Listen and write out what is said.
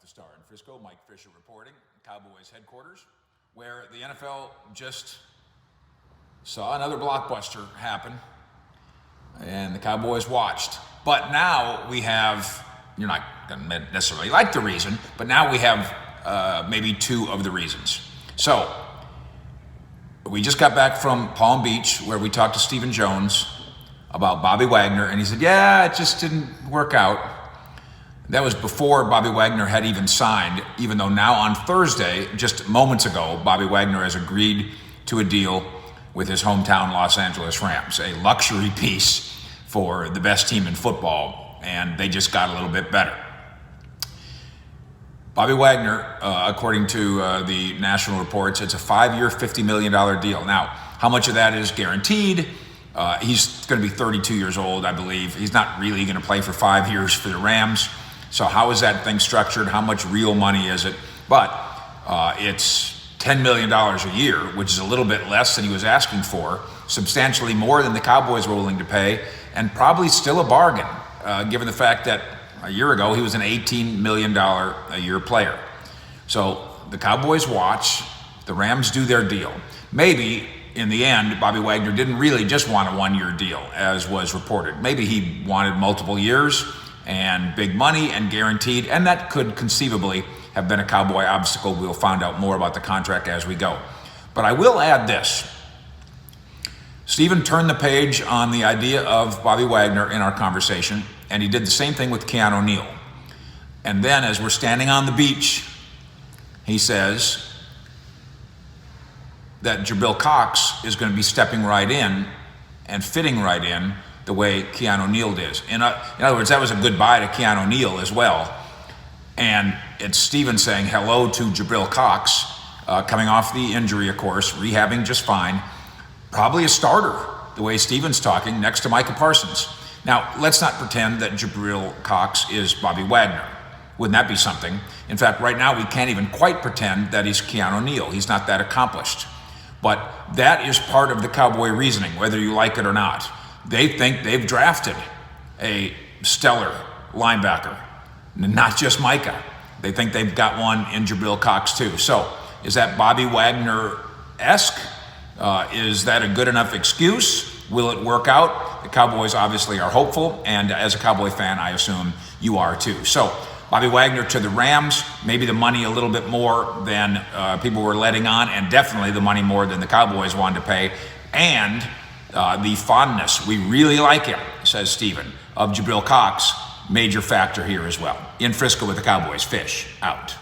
Star in Frisco. Mike Fisher reporting, Cowboys headquarters, where the NFL just saw another blockbuster happen, and the Cowboys watched. But now we have, you're not going to necessarily like the reason, but now we have maybe two of the reasons. So, we just got back from Palm Beach, where we talked to Stephen Jones about Bobby Wagner, and he said, yeah, it just didn't work out. That was before Bobby Wagner had even signed, even though now on Thursday, just moments ago, Bobby Wagner has agreed to a deal with his hometown Los Angeles Rams, a luxury piece for the best team in football, and they just got a little bit better. Bobby Wagner, according to the national reports, it's a 5-year, $50 million deal. Now, how much of that is guaranteed? He's going to be 32 years old, I believe. He's not really going to play for 5 years for the Rams. So how is that thing structured? How much real money is it? But it's $10 million a year, which is a little bit less than he was asking for, substantially more than the Cowboys were willing to pay, and probably still a bargain, given the fact that a year ago he was an $18 million a year player. So the Cowboys watch, the Rams do their deal. Maybe in the end, Bobby Wagner didn't really just want a one-year deal, as was reported. Maybe he wanted multiple years and big money and guaranteed, and that could conceivably have been a Cowboy obstacle. We'll find out more about the contract as we go. But I will add this. Stephen turned the page on the idea of Bobby Wagner in our conversation, and he did the same thing with Keanu Neal. And then as we're standing on the beach, he says that Jabril Cox is going to be stepping right in and fitting right in the way Keanu Neal did. In other words, that was a goodbye to Keanu Neal as well. And it's Stephen saying hello to Jabril Cox, coming off the injury, of course, rehabbing just fine. Probably a starter, the way Stephen's talking, next to Micah Parsons. Now, let's not pretend that Jabril Cox is Bobby Wagner. Wouldn't that be something? In fact, right now we can't even quite pretend that he's Keanu Neal. He's not that accomplished. But that is part of the Cowboy reasoning, whether you like it or not. They think they've drafted a stellar linebacker, not just Micah. They think they've got one in Jabril Cox too. So is that Bobby Wagner-esque? Is that a good enough excuse? Will it work out? The Cowboys obviously are hopeful, and as a Cowboy fan, I assume you are too. So Bobby Wagner to the Rams, maybe the money a little bit more than people were letting on, and definitely the money more than the Cowboys wanted to pay, and the fondness, we really like him, says Stephen, of Jabril Cox, major factor here as well. In Frisco with the Cowboys, Fish out.